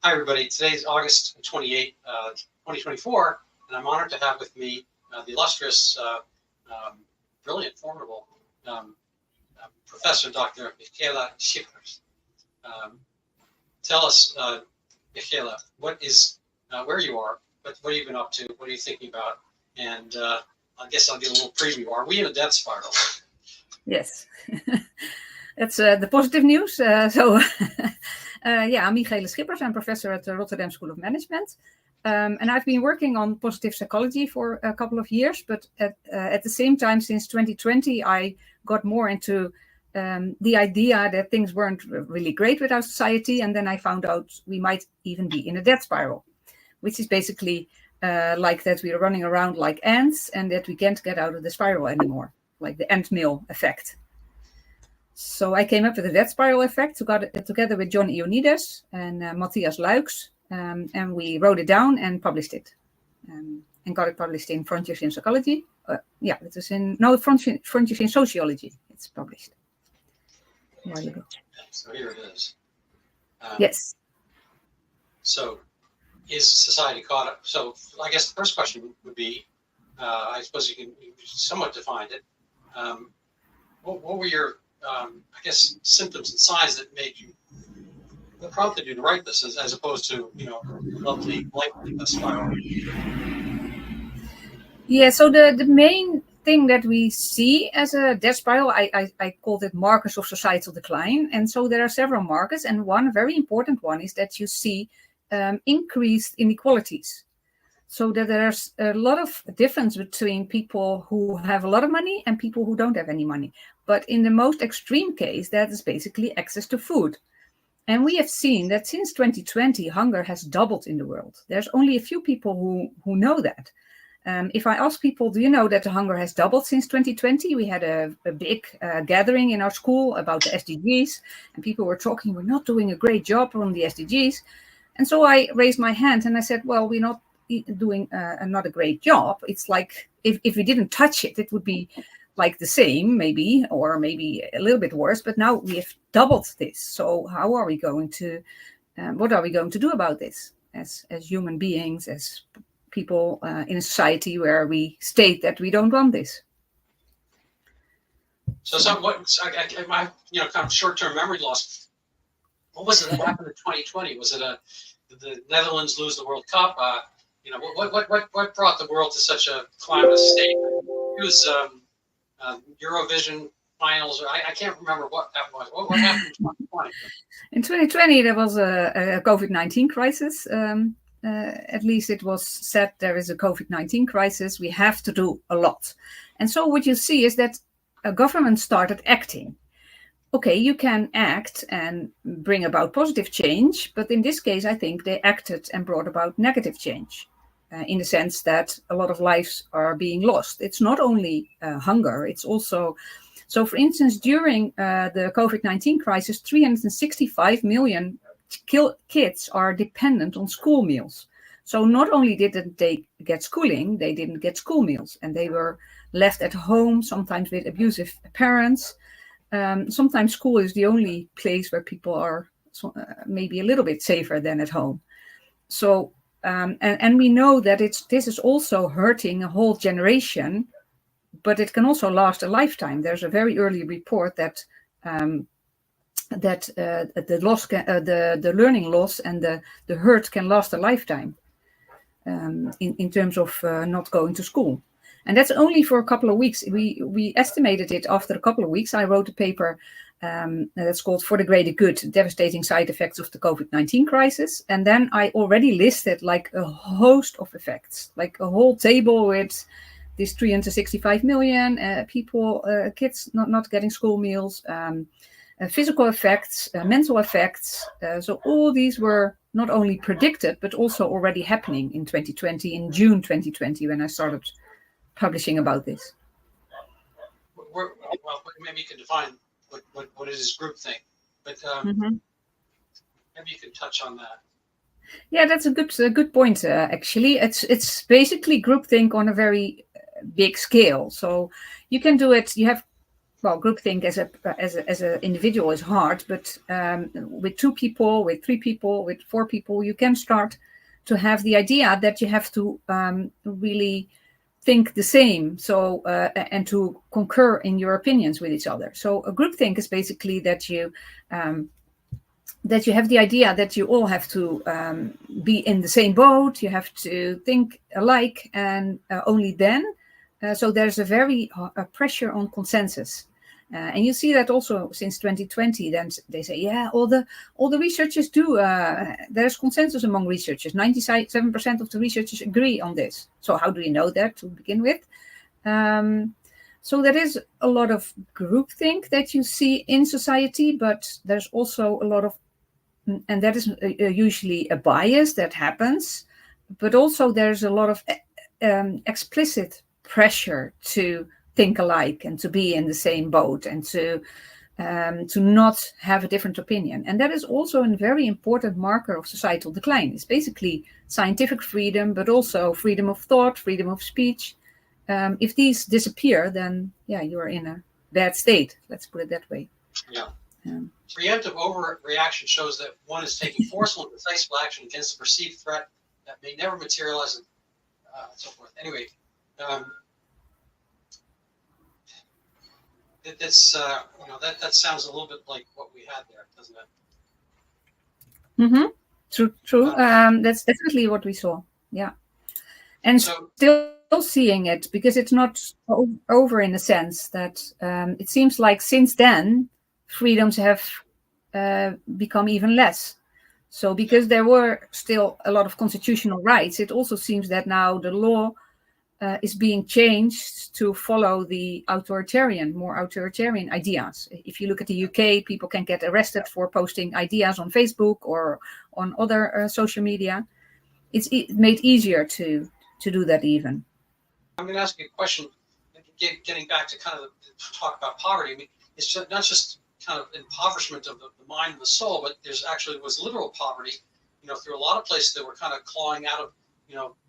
Hi, everybody. Today is August 28, 2024, and I'm honored to have with me the illustrious, brilliant, formidable Professor Dr. Michaéla Schippers. Tell us, Michaéla, what is, where you are, what have you been up to, what are you thinking about, and I guess I'll give a little preview. Are we in a death spiral? Yes, that's the positive news. I'm Michaéla Schippers. I'm professor at the Rotterdam School of Management. And I've been working on positive psychology for a couple of years, but at the same time, since 2020, I got more into the idea that things weren't really great with our society. And then I found out we might even be in a death spiral, which is basically like that we are running around like ants and that we can't get out of the spiral anymore, like the ant mill effect. So I came up with the death spiral effect together with Ioannidis and Matthias Luijks, and we wrote it down and published it, and got it published in Frontiers in Psychology. It is in Frontiers in Sociology. It's published a while ago. So here it is. Yes. So is society caught up? So I guess the first question would be, I suppose you somewhat defined it. What were your symptoms and signs that prompted you to write this, as opposed to, lovely, lightly spiral? Yeah, so the main thing that we see as a death spiral, I called it markers of societal decline. And so there are several markers, and one very important one is that you see increased inequalities. So that there's a lot of difference between people who have a lot of money and people who don't have any money. But in the most extreme case, that is basically access to food. And we have seen that since 2020, hunger has doubled in the world. There's only a few people who know that. If I ask people, do you know that the hunger has doubled since 2020? We had a big gathering in our school about the SDGs, and people were talking, we're not doing a great job on the SDGs. And so I raised my hand and I said, well, we're not doing not a great job. It's like if we didn't touch it, it would be like the same, maybe, or maybe a little bit worse. But now we have doubled this. So how are we going to, what are we going to do about this as human beings, as people in a society where we state that we don't want this? So my kind of short-term memory loss. What was it that happened in 2020? Was it did the Netherlands lose the World Cup? What brought the world to such a climate state? It was Eurovision finals. I can't remember what that was. What happened in 2020? In 2020, there was a COVID-19 crisis. At least it was said there is a COVID-19 crisis. We have to do a lot. And so what you see is that a government started acting. Okay, you can act and bring about positive change, but in this case, I think they acted and brought about negative change in the sense that a lot of lives are being lost. It's not only hunger, it's also, so for instance, during the COVID-19 crisis, 365 million kids are dependent on school meals. So not only didn't they get schooling, they didn't get school meals, and they were left at home, sometimes with abusive parents. Sometimes school is the only place where people are maybe a little bit safer than at home. So, and we know that this is also hurting a whole generation, but it can also last a lifetime. There's a very early report that the loss, the learning loss and the hurt can last a lifetime in terms of not going to school. And that's only for a couple of weeks. We estimated it after a couple of weeks. I wrote a paper that's called For the Greater Good, Devastating Side Effects of the COVID-19 Crisis. And then I already listed like a host of effects, like a whole table with these 365 million people, kids not getting school meals, physical effects, mental effects. So all these were not only predicted, but also already happening in 2020, in June 2020, when I started publishing about this. Well, maybe you can define what is groupthink, but maybe you can touch on that. Yeah, that's a good point. Actually, it's basically groupthink on a very big scale. So you can do it. You have well, groupthink as a individual is hard, but with 2 people, with 3 people, with 4 people, you can start to have the idea that you have to really think the same, so and to concur in your opinions with each other. So a groupthink is basically that you have the idea that you all have to be in the same boat, you have to think alike, and only then. So there's a very pressure on consensus. And you see that also since 2020. Then they say, yeah, all the researchers do. There's consensus among researchers. 97% of the researchers agree on this. So how do you know that to begin with? So there is a lot of groupthink that you see in society, but there's also a lot of, and that is usually a bias that happens, but also there's a lot of explicit pressure to think alike and to be in the same boat and to not have a different opinion. And that is also a very important marker of societal decline. It's basically scientific freedom, but also freedom of thought, freedom of speech. If these disappear, then yeah, you're in a bad state. Let's put it that way. Yeah. Preemptive overreaction shows that one is taking forceful and decisive action against a perceived threat that may never materialize, and so forth. Anyway, that's that sounds a little bit like what we had there, doesn't it? Mm-hmm. True. That's definitely what we saw. Yeah, and so, still seeing it, because it's not over in a sense that it seems like since then freedoms have become even less. So because there were still a lot of constitutional rights, it also seems that now the law is being changed to follow the more authoritarian ideas. If you look at the UK, people can get arrested for posting ideas on Facebook or on other social media. It's made easier to do that even. I'm going to ask you a question, getting back to kind of talk about poverty. I mean, it's not just kind of impoverishment of the mind and the soul, but there's actually was literal poverty, through a lot of places that were kind of clawing out of,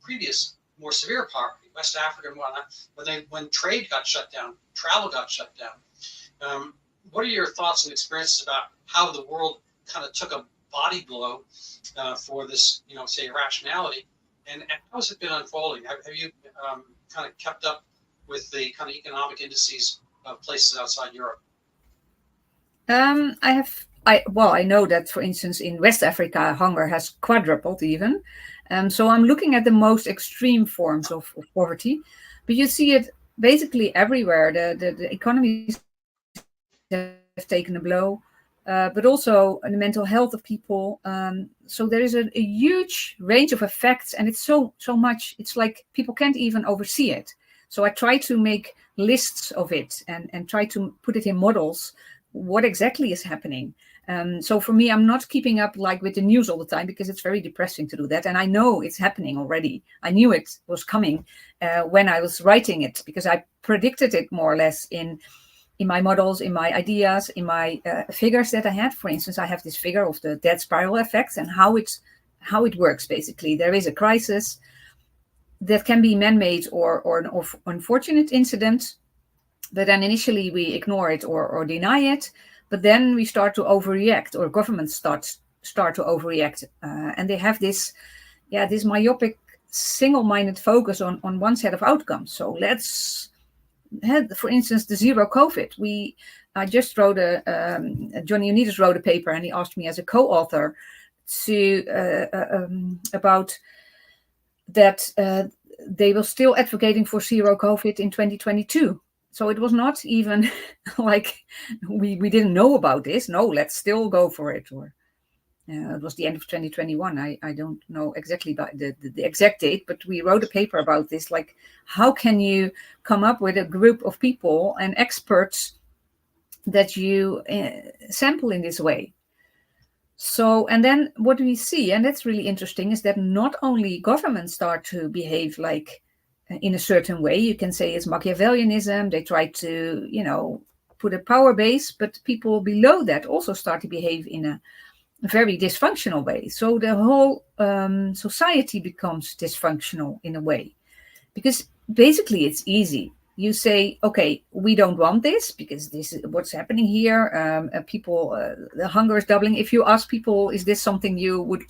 previous more severe poverty, West Africa and whatnot, when trade got shut down, travel got shut down. What are your thoughts and experiences about how the world kind of took a body blow for this, say, irrationality, and how has it been unfolding? Have you kind of kept up with the kind of economic indices of places outside Europe? I know that, for instance, in West Africa, hunger has quadrupled even. So I'm looking at the most extreme forms of poverty, but you see it basically everywhere. The economies have taken a blow, but also the mental health of people. So there is a huge range of effects, and it's so much. It's like people can't even oversee it. So I try to make lists of it and try to put it in models. What exactly is happening? So for me, I'm not keeping up like with the news all the time, because it's very depressing to do that. And I know it's happening already. I knew it was coming when I was writing it, because I predicted it more or less in my models, in my ideas, in my figures that I had. For instance, I have this figure of the death spiral effects and how it works. Basically, there is a crisis that can be man-made or an unfortunate incident. But then initially we ignore it or deny it, but then we start to overreact, or governments start to overreact, and they have this myopic, single-minded focus on one set of outcomes. So let's have, for instance, the zero COVID. I just wrote Ioannidis wrote a paper, and he asked me as a co-author about that. They were still advocating for zero COVID in 2022. So it was not even like we didn't know about this. No, let's still go for it. Or it was the end of 2021. I don't know exactly the exact date, but we wrote a paper about this. Like, how can you come up with a group of people and experts that you sample in this way? So, and then what we see, and that's really interesting, is that not only governments start to behave like in a certain way, you can say it's Machiavellianism, they try to, put a power base, but people below that also start to behave in a very dysfunctional way. So the whole society becomes dysfunctional in a way, because basically it's easy. you say, okay, we don't want this because this is what's happening here. People, the hunger is doubling. If you ask people, is this something you would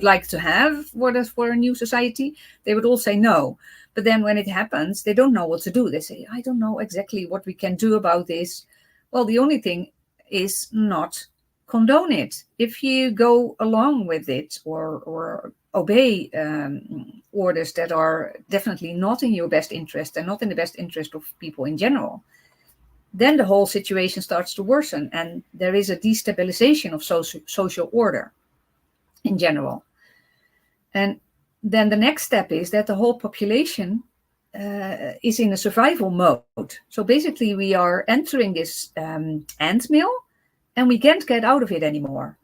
like to have for a new society? They would all say no. But then when it happens, they don't know what to do. They say, I don't know exactly what we can do about this. Well, the only thing is not condone it. If you go along with it or obey orders that are definitely not in your best interest and not in the best interest of people in general, then the whole situation starts to worsen and there is a destabilization of social order in general. And then the next step is that the whole population is in a survival mode. So basically we are entering this antmill and we can't get out of it anymore.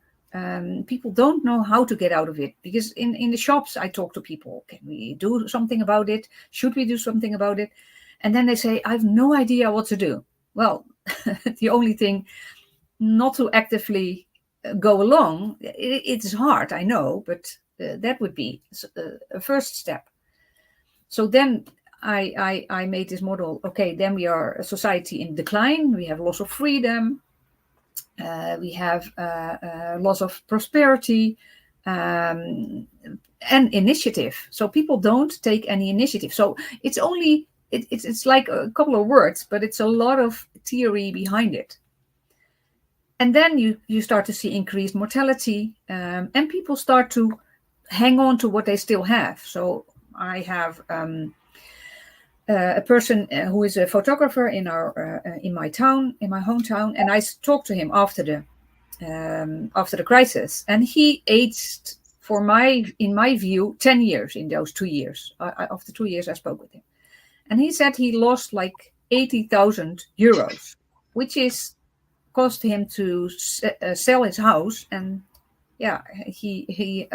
People don't know how to get out of it because in the shops I talk to people, can we do something about it? Should we do something about it? And then they say, I have no idea what to do. Well, the only thing, not to actively go along, it's hard, I know, but that would be a first step. So then I made this model. Okay, then we are a society in decline. We have loss of freedom. We have loss of prosperity and initiative. So people don't take any initiative. So it's only, it's like a couple of words, but it's a lot of theory behind it. And then you start to see increased mortality and people start to hang on to what they still have. So I have a person who is a photographer in my hometown, and I talked to him after the crisis, and he aged in my view 10 years in those 2 years. After 2 years I spoke with him, and he said he lost like 80,000 euros, which is cost him to sell his house, and yeah, he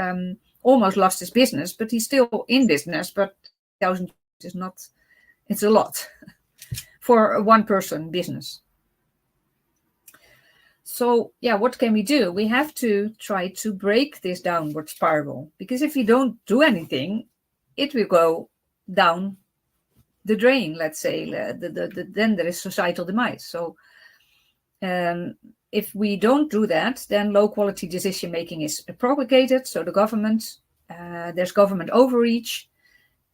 almost lost his business, but he's still in business. But 1,000 is not, it's a lot for a one-person business. So yeah, what can we do? We have to try to break this downward spiral, because if we don't do anything, it will go down the drain, let's say. Then there is societal demise. So if we don't do that, then low quality decision making is propagated. So the government, there's government overreach,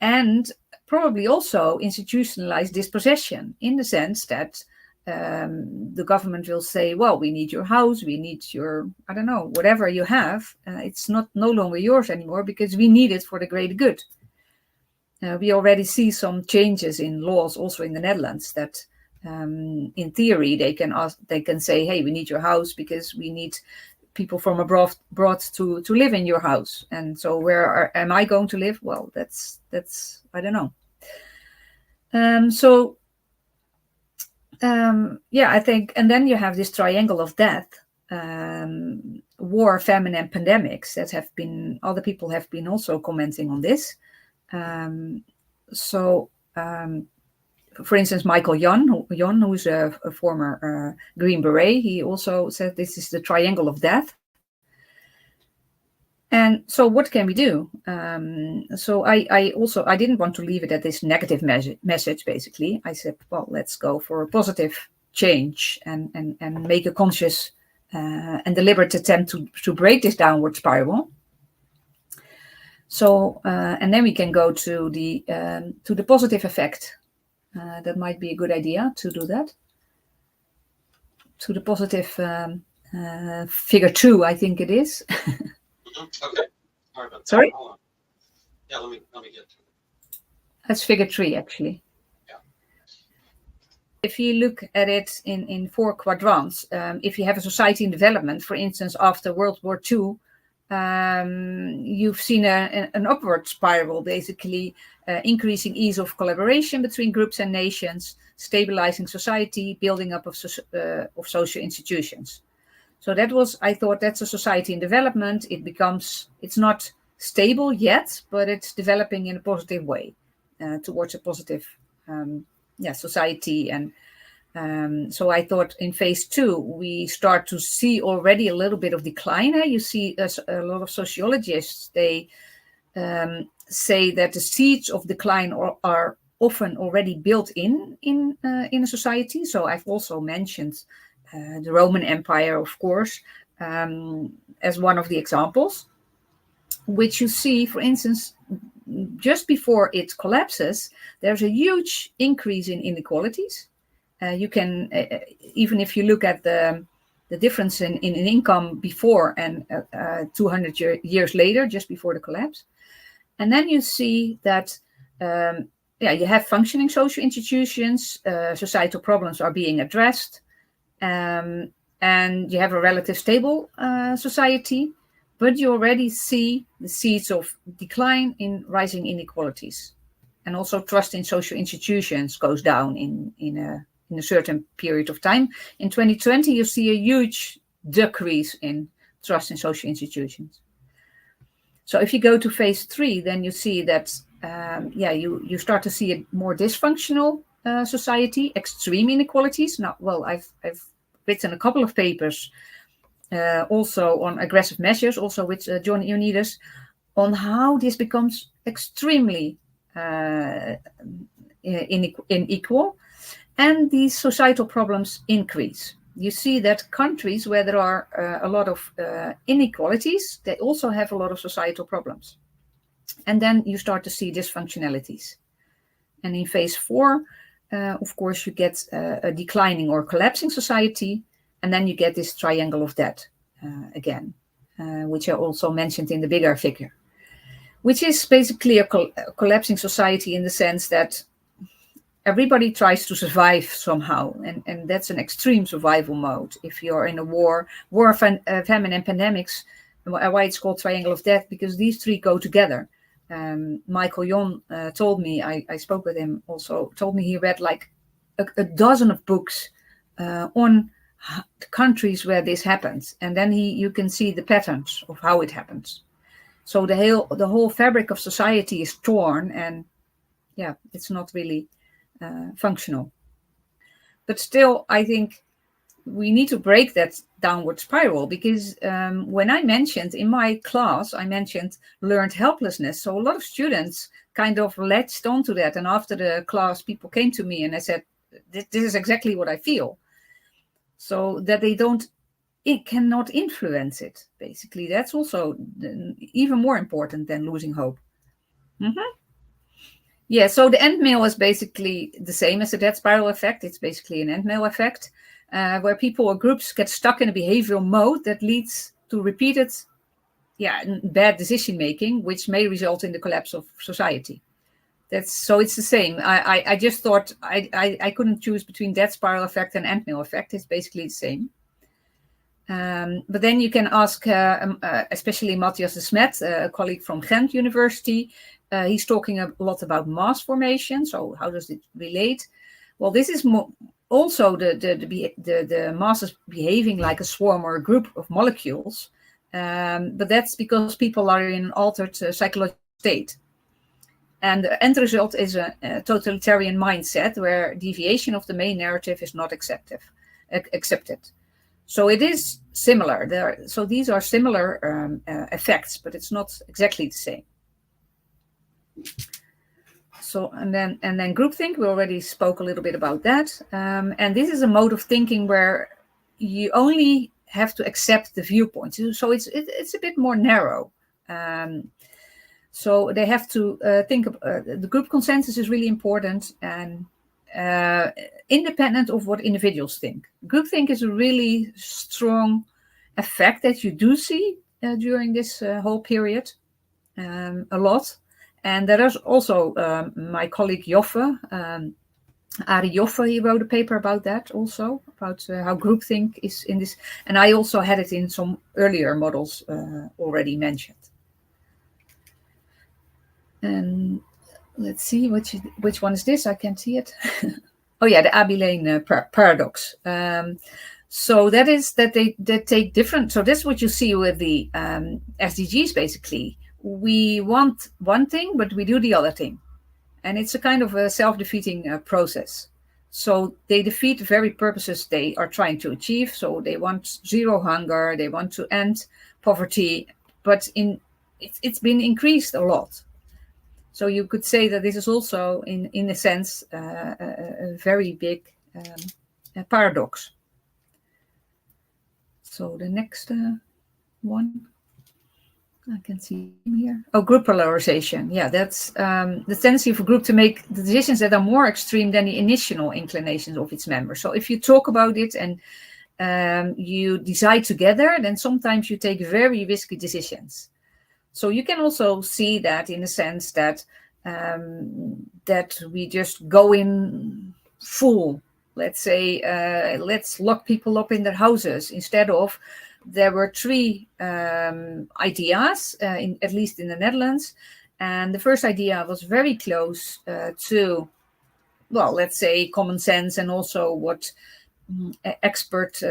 and probably also institutionalized dispossession, in the sense that the government will say, well, we need your house, we need your, I don't know, whatever you have. It's no longer yours anymore because we need it for the greater good. We already see some changes in laws also in the Netherlands that in theory they can say, hey, we need your house because we need people from abroad to live in your house. And so where am I going to live? Well, that's I don't know. Yeah, I think, and then you have this triangle of death, war, famine, and pandemics that have been, other people have been also commenting on this. For instance, Michael Jan, who is a former Green Beret, he also said this is the triangle of death. And so what can we do? So I didn't want to leave it at this negative message, basically. I said, well, let's go for a positive change and make a conscious and deliberate attempt to break this downward spiral. So, and then we can go to the positive effect. That might be a good idea to do that. To the positive figure 2, I think it is. Okay. Sorry about that. Sorry? Hold on. Yeah, let me get to it. That's figure 3, actually. Yeah. If you look at it in 4 quadrants, if you have a society in development, for instance, after World War II, you've seen an upward spiral, basically increasing ease of collaboration between groups and nations, stabilizing society, building up of social institutions. So that was, I thought, that's a society in development. It's not stable yet, but it's developing in a positive way towards a positive society. And so I thought in phase 2, we start to see already a little bit of decline. You see a lot of sociologists, they say that the seeds of decline are often already built in a society. So I've also mentioned the Roman Empire, of course, as one of the examples, which you see, for instance, just before it collapses, there's a huge increase in inequalities. You can, even if you look at the difference in income before and 200 years later, just before the collapse. And then you see that, you have functioning social institutions, societal problems are being addressed, and you have a relative stable society, but you already see the seeds of decline in rising inequalities. And also trust in social institutions goes down in a certain period of time. In 2020, you see a huge decrease in trust in social institutions. So if you go to phase 3, then you see that, you start to see a more dysfunctional society, extreme inequalities. Now, well, I've written a couple of papers also on aggressive measures, also with John Ioannidis, on how this becomes extremely unequal, and these societal problems increase. You see that countries where there are a lot of inequalities, they also have a lot of societal problems. And then you start to see dysfunctionalities. And in phase 4, of course, you get a declining or collapsing society, and then you get this triangle of debt again, which I also mentioned in the bigger figure, which is basically a collapsing society in the sense that everybody tries to survive somehow, and that's an extreme survival mode. If you're in a war, famine, and pandemics, why it's called triangle of death, because these three go together. Michael Jon told me, I spoke with him also, told me he read like a dozen of books on countries where this happens, and then you can see the patterns of how it happens. So the whole fabric of society is torn, and it's not really functional. But still, I think we need to break that downward spiral, because when I mentioned in my class, I mentioned learned helplessness. So a lot of students kind of latched onto that. And after the class, people came to me and I said, this is exactly what I feel. So that it cannot influence it, basically. That's also even more important than losing hope. Mm-hmm. Yeah, so the end mail is basically the same as the death spiral effect. It's basically an end mail effect, where people or groups get stuck in a behavioral mode that leads to repeated bad decision making, which may result in the collapse of society. So it's the same. I just thought I couldn't choose between death spiral effect and end mail effect. It's basically the same. But then you can ask, especially Matthias W, a colleague from Ghent University. He's talking a lot about mass formation. So how does it relate? Well, this is also the mass is behaving like a swarm or a group of molecules. But that's because people are in an altered psychological state. And the end result is a totalitarian mindset where deviation of the main narrative is not accepted. So it is similar. So these are similar effects, but it's not exactly the same. So and then groupthink, we already spoke a little bit about that. And this is a mode of thinking where you only have to accept the viewpoint. So it's a bit more narrow. So they have to think of the group consensus is really important, and independent of what individuals think. Groupthink is a really strong effect that you do see during this whole period, a lot. And there is also my colleague Joffe, Arie Joffe, he wrote a paper about that also, about how groupthink is in this. And I also had it in some earlier models already mentioned. And let's see, which one is this? I can't see it. Oh yeah, the Abilene paradox. So that is that they take different. So that's what you see with the SDGs. Basically, we want one thing, but we do the other thing, and it's a kind of a self-defeating process. So they defeat the very purposes they are trying to achieve. So they want zero hunger, they want to end poverty, but it's been increased a lot. So you could say that this is also, in a sense, a very big paradox. So the next one, I can see here. Oh, group polarization. Yeah, that's the tendency of a group to make the decisions that are more extreme than the initial inclinations of its members. So if you talk about it and you decide together, then sometimes you take very risky decisions. So you can also see that in a sense that that we just go in full. Let's say, let's lock people up in their houses instead of. There were three ideas, at least in the Netherlands, and the first idea was very close to, well, let's say common sense and also what expert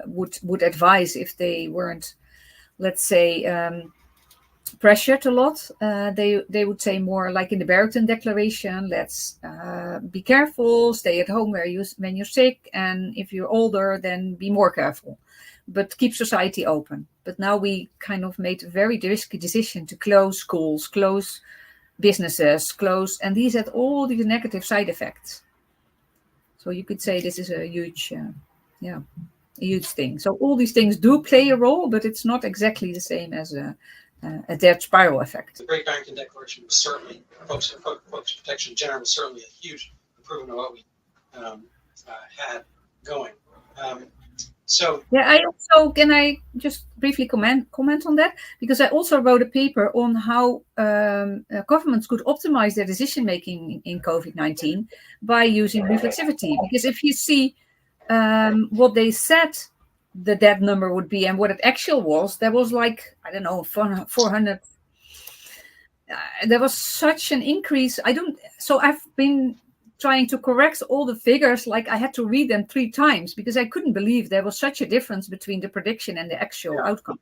would advise if they weren't, let's say, pressured a lot. They would say more like in the Barrington Declaration, let's be careful, stay at home when you're sick, and if you're older, then be more careful. But keep society open. But now we kind of made a very risky decision to close schools, close businesses, and these had all these negative side effects. So you could say this is a huge, a huge thing. So all these things do play a role, but it's not exactly the same as a dead spiral effect. The Great Barrington Declaration was certainly, folks protection in general, was certainly a huge improvement on what we had going. So yeah, can I just briefly comment on that? Because I also wrote a paper on how governments could optimize their decision making in COVID-19 by using reflexivity. Because if you see what they said the dead number would be and what it actual was, there was like, I don't know, 400. There was such an increase. So I've been trying to correct all the figures, like I had to read them 3 times because I couldn't believe there was such a difference between the prediction and the actual outcome.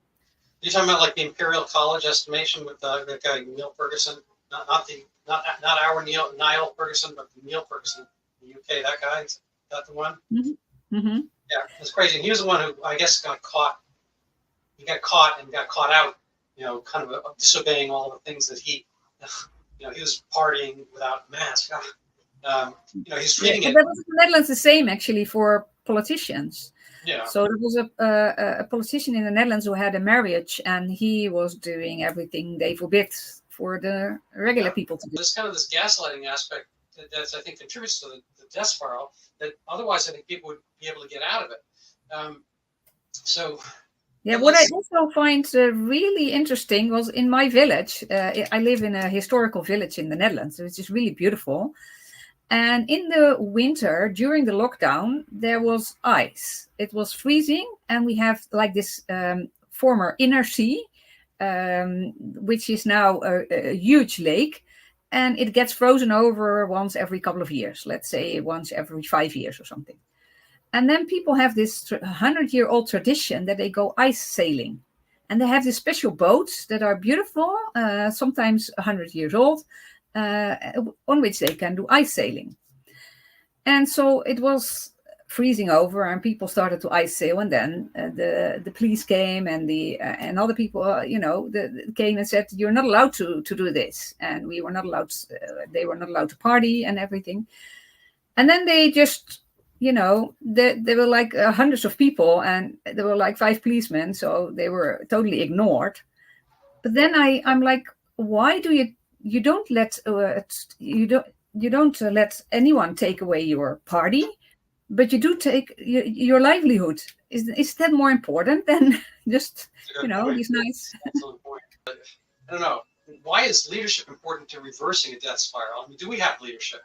You're talking about like the Imperial College estimation with the guy Neil Ferguson, not our Niall Ferguson, but Neil Ferguson, in the UK. That guy, is that the one? Mm-hmm. Mm-hmm. Yeah, it's crazy. And he was the one who I guess got caught. He got caught and got caught out. Kind of disobeying all the things that he was partying without mask. He's treating it. That was in the Netherlands the same actually for politicians. Yeah. So there was a politician in the Netherlands who had a marriage, and he was doing everything they forbid for the regular people to do. There's kind of this gaslighting aspect that I think contributes to the death spiral. That otherwise I think people would be able to get out of it. Yeah, what I also find really interesting was in my village. I live in a historical village in the Netherlands, which is really beautiful. And in the winter, during the lockdown, there was ice. It was freezing, and we have like this former inner sea, which is now a huge lake, and it gets frozen over once every couple of years, let's say once every 5 years or something. And then people have this 100-year-old tradition that they go ice sailing. And they have these special boats that are beautiful, sometimes 100 years old, on which they can do ice sailing. And so it was freezing over, and people started to ice sail. And then the police came, and other people, came and said, "You're not allowed to do this." And we were not allowed. They were not allowed to party and everything. And then they just, there were like hundreds of people, and there were like 5 policemen, so they were totally ignored. But then I'm like, why do you don't let let anyone take away your party, but you do take your livelihood? Is that more important than just these nice? I don't know. Why is leadership important to reversing a death spiral? I mean, do we have leadership?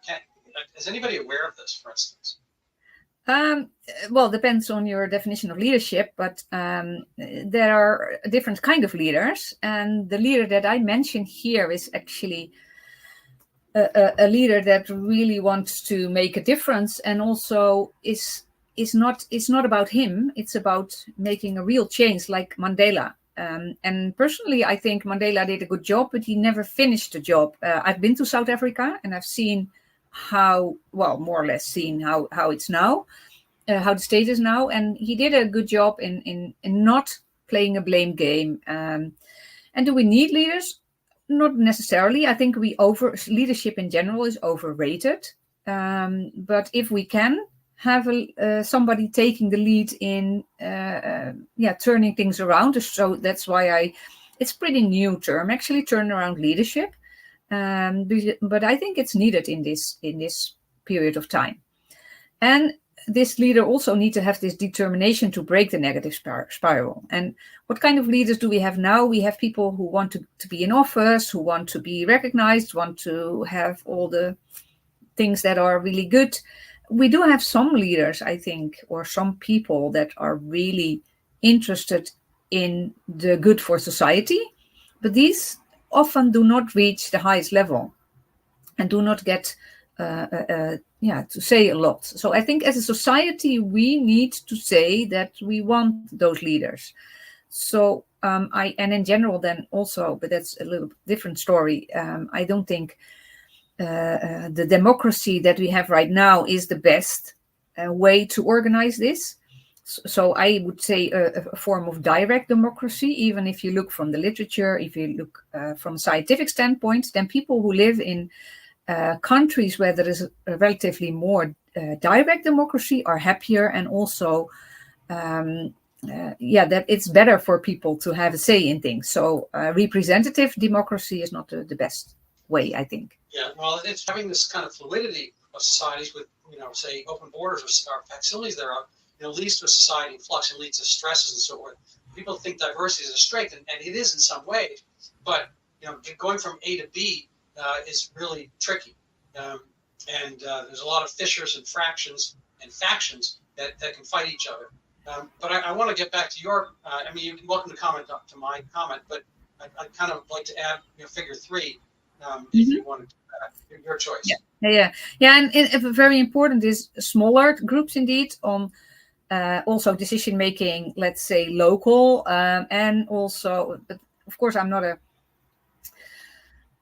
Is anybody aware of this, for instance? Well, it depends on your definition of leadership, but there are different kind of leaders, and the leader that I mentioned here is actually a leader that really wants to make a difference, and also is not about him. It's about making a real change, like Mandela. And personally, I think Mandela did a good job, but he never finished the job. I've been to South Africa, and I've seen more or less seen how it's now, how the state is now, and he did a good job in not playing a blame game. And do we need leaders? not necessarily. I think leadership in general is overrated. But if we can have somebody taking the lead in turning things around, so that's why it's pretty new term actually, turnaround leadership. But I think it's needed in this period of time. And this leader also needs to have this determination to break the negative spiral. And what kind of leaders do we have now? We have people who want to be in office, who want to be recognized, want to have all the things that are really good. We do have some leaders, I think, or some people that are really interested in the good for society, but these often do not reach the highest level and do not get to say a lot. So I think as a society, we need to say that we want those leaders. So and in general then also, but that's a little different story. I don't think the democracy that we have right now is the best way to organize this. So I would say a form of direct democracy, even if you look from the literature, if you look from a scientific standpoint, then people who live in countries where there is a relatively more direct democracy are happier, and also that it's better for people to have a say in things. So representative democracy is not the best way, I think. Yeah, well, it's having this kind of fluidity of societies with, say, open borders or facilities that are, leads to a society in flux and leads to stresses and so forth. People think diversity is a strength, and it is in some ways, but, going from A to B is really tricky. And there's a lot of fissures and fractions and factions that can fight each other. But I want to get back to your, you're welcome to comment to my comment, but I'd kind of like to add figure 3 if you want to do that. Your choice. Yeah. And very important is smaller groups indeed on also decision making, let's say local, and also, but of course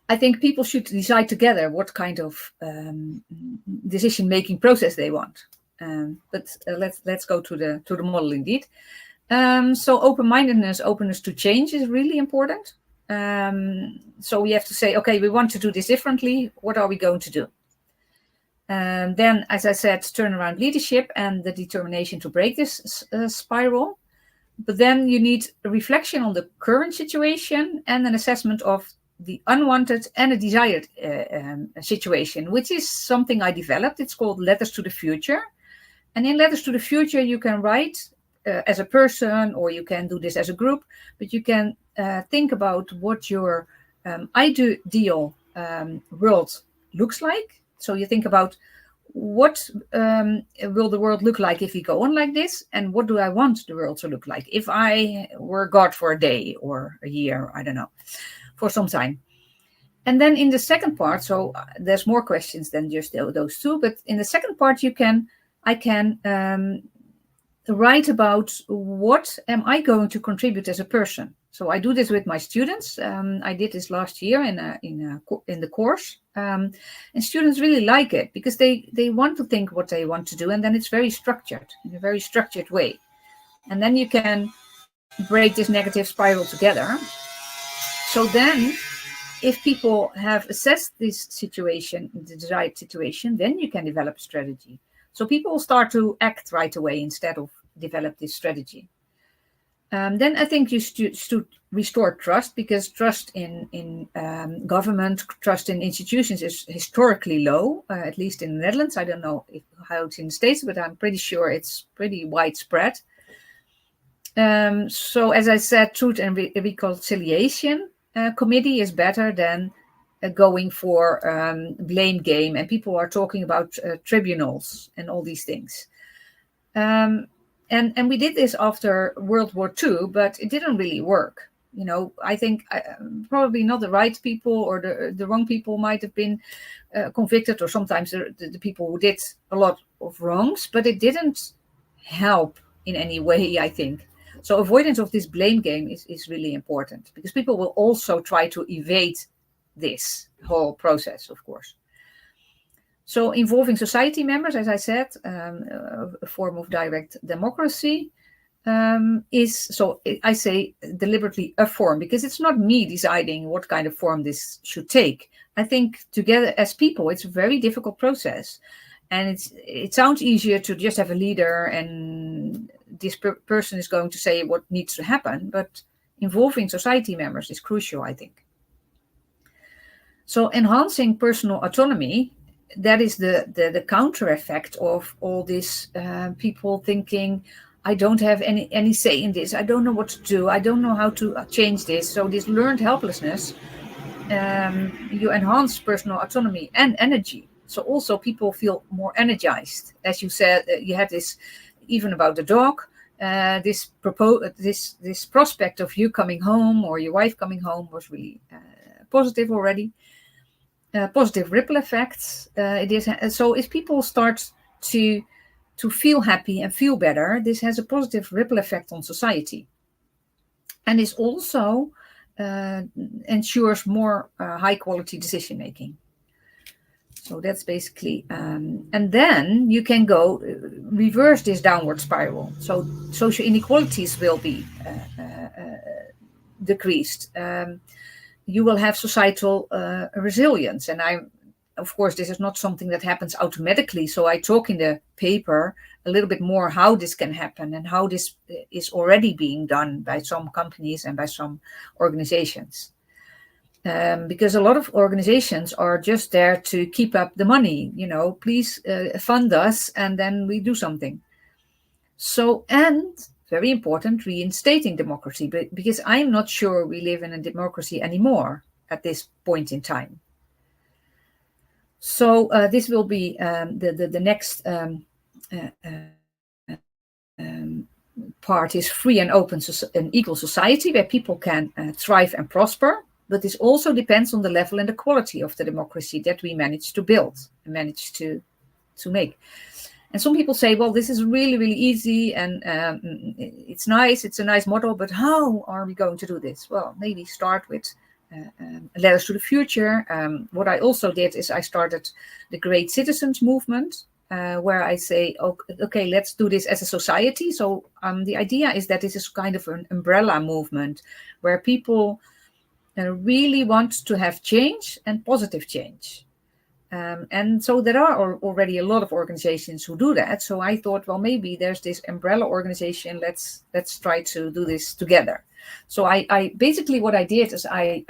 I think people should decide together what kind of decision making process they want. But let's go to the model indeed. So open-mindedness, openness to change is really important. So we have to say, okay, we want to do this differently. What are we going to do? Then, as I said, turnaround leadership and the determination to break this spiral. But then you need a reflection on the current situation and an assessment of the unwanted and a desired situation, which is something I developed. It's called Letters to the Future. And in Letters to the Future, you can write as a person, or you can do this as a group, but you can think about what your ideal world looks like. So you think about what will the world look like if we go on like this, and what do I want the world to look like if I were God for a day or a year, I don't know, for some time. And then in the second part, so there's more questions than just those two, but in the second part I can write about what am I going to contribute as a person. So I do this with my students. I did this last year in the course, and students really like it because they want to think what they want to do, and then it's very structured in a very structured way, and then you can break this negative spiral together. So then, if people have assessed this situation, the desired situation, then you can develop a strategy. So people will start to act right away instead of develop this strategy. Then I think you should restore trust, because trust in government, trust in institutions is historically low, at least in the Netherlands. I don't know how it's in the States, but I'm pretty sure it's pretty widespread. So as I said, Truth and Reconciliation Committee is better than going for blame game, and people are talking about tribunals and all these things. And we did this after World War II, but it didn't really work. I think probably not the right people or the wrong people might have been convicted, or sometimes the people who did a lot of wrongs, but it didn't help in any way, I think. So avoidance of this blame game is really important, because people will also try to evade this whole process, of course. So involving society members, as I said, a form of direct democracy. is, so I say deliberately a form, because it's not me deciding what kind of form this should take. I think together as people, it's a very difficult process. And it sounds easier to just have a leader and this person is going to say what needs to happen, but involving society members is crucial, I think. So enhancing personal autonomy, that is the counter effect of all this people thinking, I don't have any say in this, I don't know what to do, I don't know how to change this. So this learned helplessness, you enhance personal autonomy and energy. So also people feel more energized. As you said, you had this even about the dog, this prospect of you coming home or your wife coming home was really positive already. Positive ripple effects. It is so if people start to feel happy and feel better, this has a positive ripple effect on society, and this also ensures more high quality decision making. So that's basically, and then you can go reverse this downward spiral. So social inequalities will be decreased. You will have societal resilience. And of course, this is not something that happens automatically. So I talk in the paper a little bit more how this can happen and how this is already being done by some companies and by some organizations. Because a lot of organizations are just there to keep up the money, please fund us and then we do something. So, and very important, reinstating democracy, because I'm not sure we live in a democracy anymore at this point in time. So this will be the next part is free and open and equal society where people can thrive and prosper. But this also depends on the level and the quality of the democracy that we manage to build and manage to make. And some people say, well, this is really, really easy and it's nice. It's a nice model, but how are we going to do this? Well, maybe start with Letters to the Future. What I also did is I started the Great Citizens Movement, where I say, okay, let's do this as a society. So the idea is that this is kind of an umbrella movement where people really want to have change and positive change. And so there are already a lot of organizations who do that. So I thought, well, maybe there's this umbrella organization. Let's try to do this together. So I basically what I did is I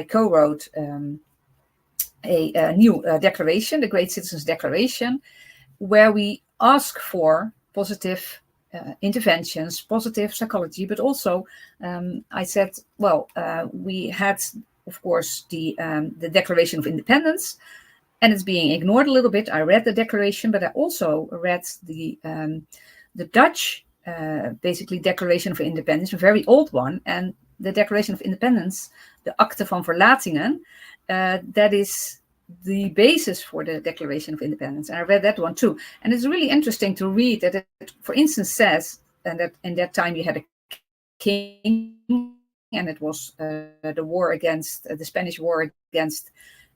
co-wrote a new declaration, the Great Citizens Declaration, where we ask for positive interventions, positive psychology, but also I said, well, we had, of course, the Declaration of Independence, and it's being ignored a little bit. I read the declaration, but I also read the Dutch, basically Declaration of Independence, a very old one, and the Declaration of Independence, the Akte van Verlatingen, that is the basis for the Declaration of Independence. And I read that one too. And it's really interesting to read that it, for instance, says, and that in that time you had a king, and it was the war against, the Spanish war against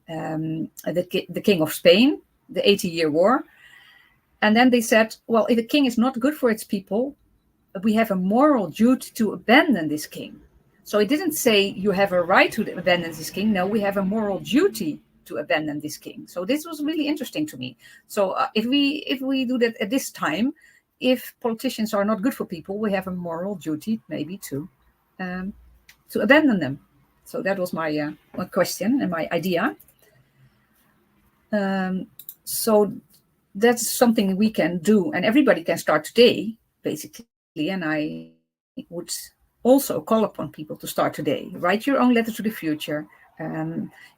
the King of Spain, the 80-year war. And then they said, well, if a king is not good for its people, we have a moral duty to abandon this king. So it didn't say you have a right to abandon this king. No, we have a moral duty to abandon this king. So this was really interesting to me. So if we do that at this time, if politicians are not good for people, we have a moral duty maybe to abandon them. So that was my question and my idea. So that's something we can do, and everybody can start today, basically. And I would also call upon people to start today. Write your own letter to the future.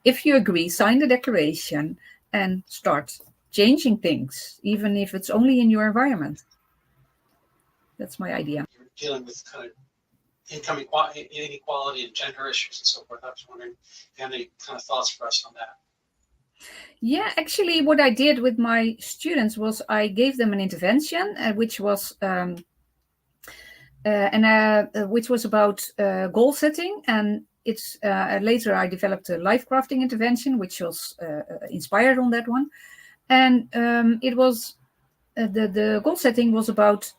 If you agree, sign the declaration and start changing things, even if it's only in your environment. That's my idea. You're dealing with kind of income inequality and gender issues and so forth. I was wondering if you have any kind of thoughts for us on that. Yeah, actually, what I did with my students was I gave them an intervention, which was which was about goal setting, and it's later I developed a life crafting intervention, which was inspired on that one, and it was the goal setting was about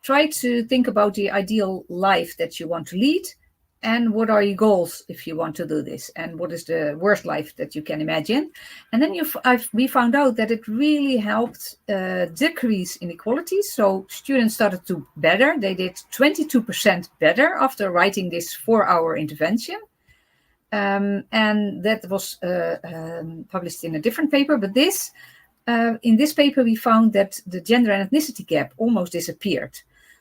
try to think about the ideal life that you want to lead, and what are your goals if you want to do this, and what is the worst life that you can imagine. And then we found out that it really helped decrease inequalities. So students started to better. They did 22% better after writing this 4-hour intervention. And that was published in a different paper. But in this paper, we found that the gender and ethnicity gap almost disappeared.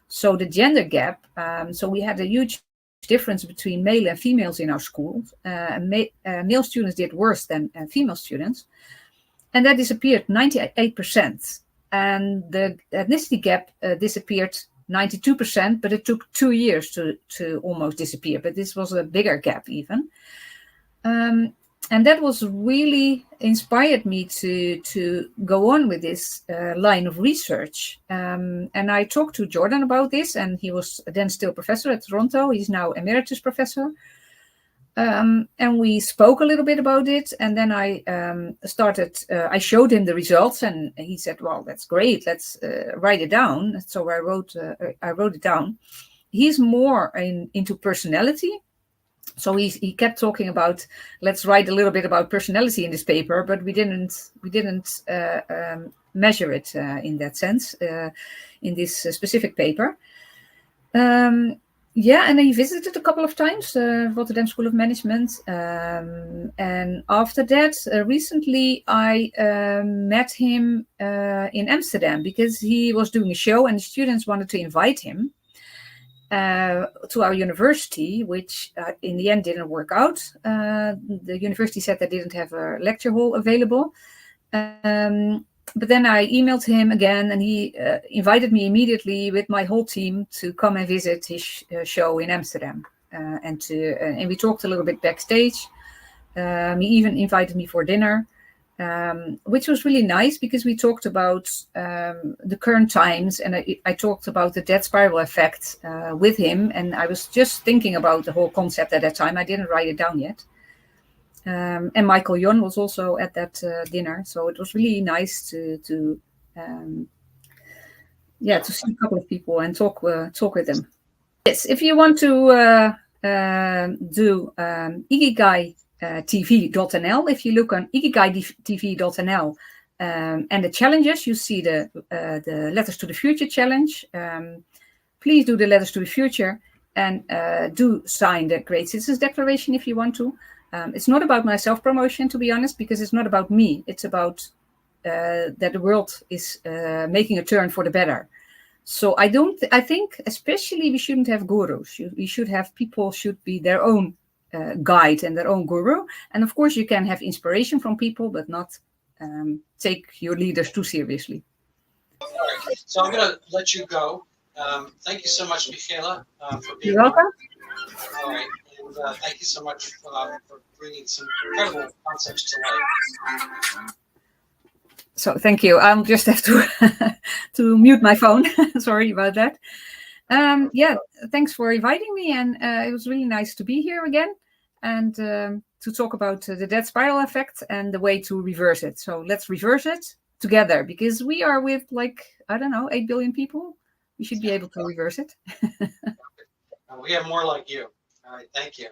So the gender gap, so we had a huge difference between male and females in our schools. Male students did worse than female students, and that disappeared 98%. And the ethnicity gap disappeared 92%, but it took 2 years to almost disappear. But this was a bigger gap even. And that was really inspired me to go on with this line of research. And I talked to Jordan about this, and he was then still professor at Toronto. He's now emeritus professor. And we spoke a little bit about it. And then I showed him the results, and he said, well, that's great. Let's write it down. So I wrote it down. He's more into personality. So he kept talking about, let's write a little bit about personality in this paper, but we didn't measure it in that sense in this specific paper. And he visited a couple of times Rotterdam School of Management, and after that, recently I met him in Amsterdam because he was doing a show, and the students wanted to invite him to our university, which in the end didn't work out. The university said they didn't have a lecture hall available. But then I emailed him again, and he invited me immediately with my whole team to come and visit his show in Amsterdam. And we talked a little bit backstage. He even invited me for dinner, which was really nice because we talked about the current times, and I talked about the debt spiral effect with him. And I was just thinking about the whole concept at that time. I didn't write it down yet. And Michael Jon was also at that dinner, so it was really nice to see a couple of people and talk with them. Yes, if you want to do ikigai.tv.nl, if you look on ikigai.tv.nl and the challenges, you see the Letters to the Future challenge. Please do the Letters to the Future, and do sign the Great Citizens Declaration if you want to. It's not about my self-promotion, to be honest, because it's not about me. It's about that the world is making a turn for the better. So I think especially we shouldn't have gurus. We should have people should be their own guide and their own guru. And of course you can have inspiration from people, but not take your leaders too seriously. All right. So I'm going to let you go. Thank you so much, Michaéla, for being You're welcome. All right. Thank you so much for bringing some incredible concepts to life. So thank you. I'll just have to mute my phone. Sorry about that. Thanks for inviting me, and it was really nice to be here again and to talk about the debt spiral effect and the way to reverse it. So let's reverse it together, because we are with 8 billion people. We should be able to reverse it. We have more like you. All right. Thank you.